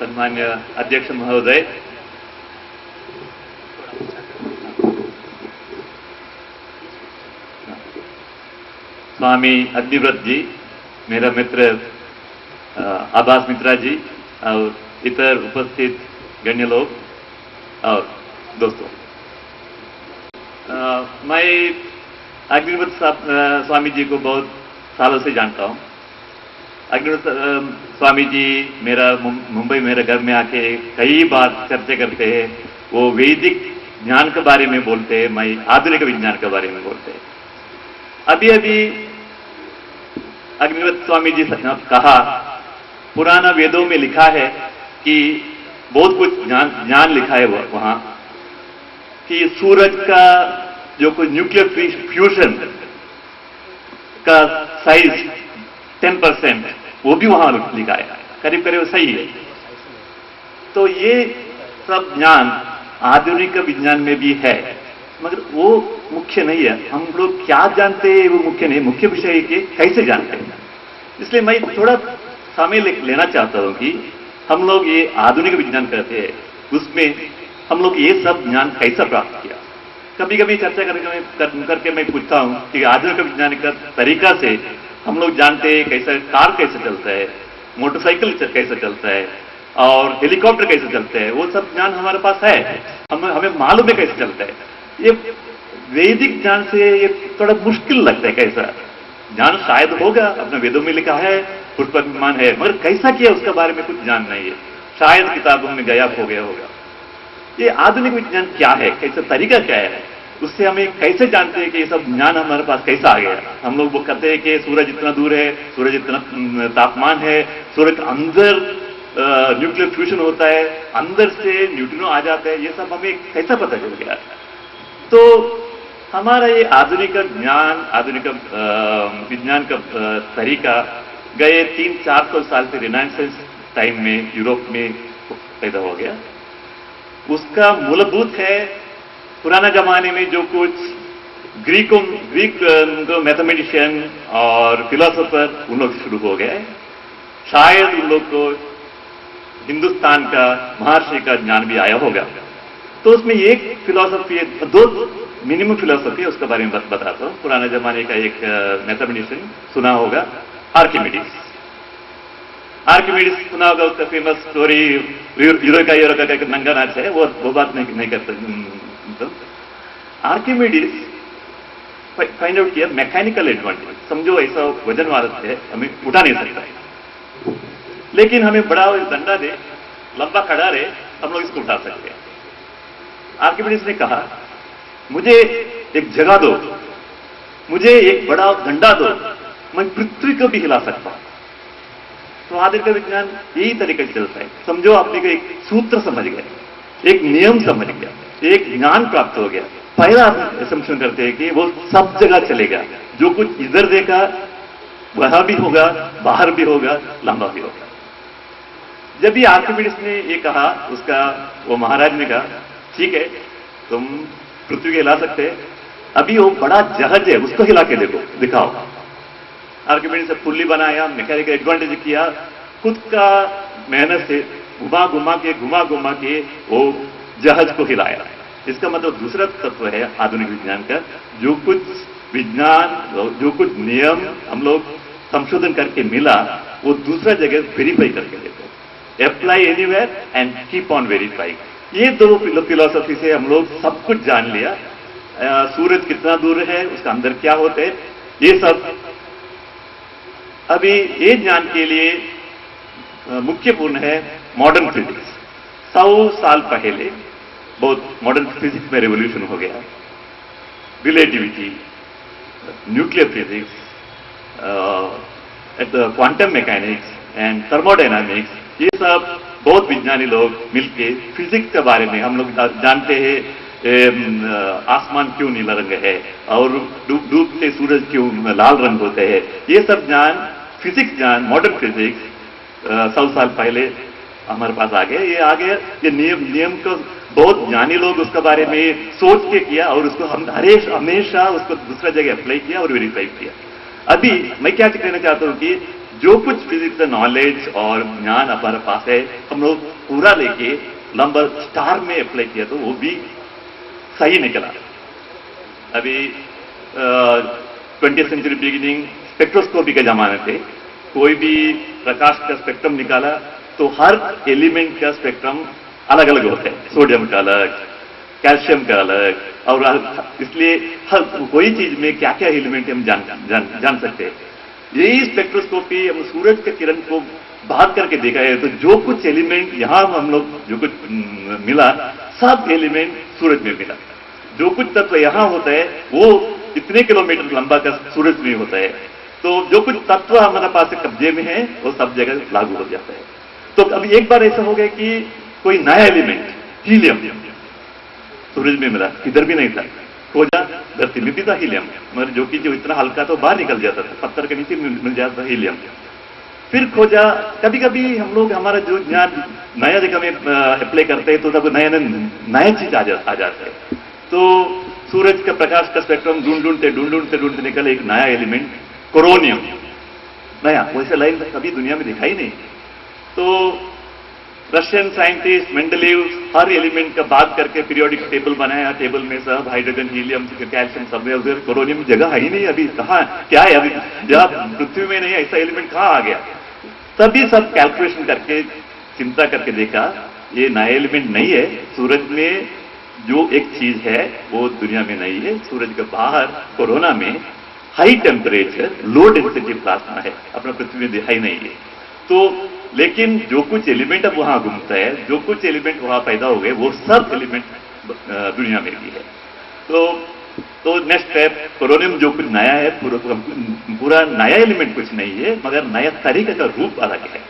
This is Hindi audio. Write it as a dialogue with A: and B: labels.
A: सन्मान्य अध्यक्ष महोदय, स्वामी अग्निव्रत जी, मेरा मित्र आभास मित्रा जी और इतर उपस्थित गण्य लोग और दोस्तों, मैं अग्निव्रत स्वामी जी को बहुत सालों से जानता हूं। अग्निव्रत स्वामी जी मेरा मुंबई मेरे घर में आके कई बार चर्चा करते हैं। वो वैदिक ज्ञान के बारे में बोलते हैं, मैं आधुनिक विज्ञान के बारे में बोलते हैं। अभी अभी अग्निव्रत स्वामी जी ने कहा, पुराना वेदों में लिखा है कि बहुत कुछ ज्ञान लिखा है वहां कि सूरज का जो कोई न्यूक्लियर फ्यूजन का साइज 10% वो भी वहां लिखा है, करीब करीब सही है। तो ये सब ज्ञान आधुनिक विज्ञान में भी है, मगर वो मुख्य नहीं है। हम लोग क्या जानते हैं वो मुख्य नहीं, मुख्य विषय है कि कैसे जानते हैं। इसलिए मैं थोड़ा समय लेना चाहता हूं कि हम लोग ये आधुनिक विज्ञान कहते हैं, उसमें हम लोग ये सब ज्ञान कैसा प्राप्त किया। कभी कभी चर्चा करके मैं पूछता हूं कि आधुनिक विज्ञान का तरीका से हम लोग जानते हैं कैसे कार कैसे चलता है, मोटरसाइकिल कैसे चलता है और हेलीकॉप्टर कैसे चलते हैं, वो सब ज्ञान हमारे पास है, हमें मालूम है कैसे चलता है। ये वैदिक ज्ञान से ये थोड़ा मुश्किल लगता है। कैसा ज्ञान शायद होगा, अपने वेदों में लिखा है, पुष्प विमान है, मगर कैसा किया उसके बारे में कुछ ज्ञान नहीं है, शायद किताबों में गायब हो गया होगा। ये आधुनिक विज्ञान क्या है, कैसा तरीका क्या है, उससे हमें कैसे जानते हैं कि ये सब ज्ञान हमारे पास कैसा आ गया। हम लोग वो कहते हैं कि सूरज इतना दूर है, सूरज इतना तापमान है, सूरज के अंदर न्यूक्लियर फ्यूजन होता है, अंदर से न्यूट्रिनो आ जाते हैं, ये सब हमें कैसा पता चल गया। तो हमारा ये आधुनिक ज्ञान, आधुनिक विज्ञान का तरीका गए 300-400 साल से रिनाइंसेंस टाइम में यूरोप में पैदा हो गया। उसका मूलभूत है पुराना जमाने में जो कुछ ग्रीक मैथमेटिशियन और फिलोसोफर उन लोग शुरू हो गए। शायद उन लोग को हिंदुस्तान का महर्षि का ज्ञान भी आया होगा। तो उसमें एक फिलोसफी, दो मिनिमम फिलोसफी है, उसके बारे में बताता हूं। पुराने जमाने का एक मैथमेटिशियन सुना होगा, आर्किमिडीज। आर्किमिडीज सुना होगा, उसका फेमस स्टोरी यूरोका का एक नंगा नाच है, वो बात नहीं करते। आर्किमिडीज फाइंड आउट किया मैकेनिकल एडवांटेज। समझो ऐसा वजन वाला है, हमें उठा नहीं सकता, लेकिन हमें बड़ा डंडा दे, लंबा खड़ा रहे, हम लोग इसको उठा सकते हैं। आर्किमिडीज ने कहा, मुझे एक जगह दो, मुझे एक बड़ा डंडा दो, मैं पृथ्वी को भी हिला सकता हूं। तो आधुनिक विज्ञान यही तरीके से चलता है। समझो आपने को एक सूत्र समझ गया, एक नियम समझ गया, एक ज्ञान प्राप्त हो गया। पहला असम्पशन करते हैं कि वो सब जगह चलेगा, जो कुछ इधर देखा वहां भी होगा, बाहर भी होगा, लंबा भी होगा। जब भी आर्किमिडीज ने ये कहा, उसका वो महाराज ने कहा, ठीक है तुम पृथ्वी को हिला सकते हैं, अभी वो बड़ा जहाज है उसको हिला के दिखाओ। आर्किमिडीज ने पुल्ली बनाया, मैकेनिकल एडवांटेज किया, खुद का मेहनत से घुमा घुमा के वो जहाज को हिलाया। इसका मतलब दूसरा तत्व है आधुनिक विज्ञान का, जो कुछ विज्ञान, जो कुछ नियम हम लोग संशोधन करके मिला, वो दूसरा जगह वेरीफाई करके देते हैं। Apply anywhere and keep on verifying. ये दो फिलोसफी से हम लोग सब कुछ जान लिया। सूरज कितना दूर है, उसका अंदर क्या होते हैं, ये सब अभी ये ज्ञान के लिए मुख्यपूर्ण है मॉडर्न फिजिक्स। 100 साल पहले बहुत मॉडर्न फिजिक्स में रेवोल्यूशन हो गया। Relativity, nuclear physics, quantum mechanics and thermodynamics, ये सब बहुत विज्ञानी लोग मिलके फिजिक्स के बारे में हम लोग जानते हैं। आसमान क्यों नीला रंग है और डूबते सूरज क्यों लाल रंग होते हैं, ये सब ज्ञान, फिजिक्स ज्ञान, मॉडर्न फिजिक्स 100 साल पहले हमारे पास आ गए। ये आ गया, ये नियम को बहुत ज्ञानी लोग उसके बारे में सोच के किया और उसको हम हमेशा उसको दूसरा जगह अप्लाई किया और वेरीफाई किया। अभी मैं क्या कहना चाहता हूं कि जो कुछ फिजिक्स नॉलेज और ज्ञान हमारे पास है हम लोग पूरा लेके लंबा स्टार में अप्लाई किया तो वो भी सही निकला। अभी 20th सेंचुरी बिगिनिंग स्पेक्ट्रोस्कोपी के जमाने थे, कोई भी प्रकाश का स्पेक्ट्रम निकाला तो हर एलिमेंट का स्पेक्ट्रम अलग अलग होता है, सोडियम का अलग, कैल्शियम का अलग, और इसलिए हर कोई चीज में क्या क्या एलिमेंट हम जान सकते हैं। यही स्पेक्ट्रोस्कोपी हम सूरज के किरण को भाग करके देखा है तो जो कुछ एलिमेंट यहां हम लोग जो कुछ मिला सब एलिमेंट सूरज में मिला। जो कुछ तत्व यहां होता है वो इतने किलोमीटर लंबा का सूरज में होता है, तो जो कुछ तत्व हमारे पास कब्जे में है वो सब जगह लागू हो जाता है। तो अभी एक बार ऐसा हो गया कि कोई नया एलिमेंट हीलियम सूरज में मिला, किधर भी नहीं था, खोजा धरती में भी था हीलियम, मगर जो कि जो इतना हल्का तो बाहर निकल जाता था, पत्थर के नीचे मिल जाता था हीलियम। फिर खोजा, कभी कभी हम लोग हमारा जो ज्ञान नया जगह में अप्लाई करते हैं तो तब नया चीज आ जाता है। तो सूरज का प्रकाश का स्पेक्ट्रम ढूंढते निकले एक नया एलिमेंट कोरोनियम, नया, वैसे लाइन कभी दुनिया में दिखाई नहीं। तो रशियन साइंटिस्ट मेंडलीव हर एलिमेंट का भाग करके पीरियोडिक टेबल बनाया, टेबल में सब हाइड्रोजन, हीलियम, कैल्शियम सब है, उधर कोरोनियम जगह है ही नहीं, अभी कहाँ क्या है, अभी जहां पृथ्वी में नहीं है ऐसा एलिमेंट कहाँ आ गया। तभी सब कैलकुलेशन करके चिंता करके देखा ये नया एलिमेंट नहीं है, सूरज में जो एक चीज है वो दुनिया में नहीं है। सूरज के बाहर कोरोना में high temperature low density plasma है, अपना पृथ्वी में दिखाई नहीं है। तो लेकिन जो कुछ एलिमेंट अब वहां घूमता है, जो कुछ एलिमेंट वहां पैदा हो गए वो सब एलिमेंट दुनिया में भी है। तो नेक्स्ट स्टेप कोरोनियम जो कुछ नया है, पूरा नया एलिमेंट कुछ नहीं है, मगर नया तरीके का रूप अलग है।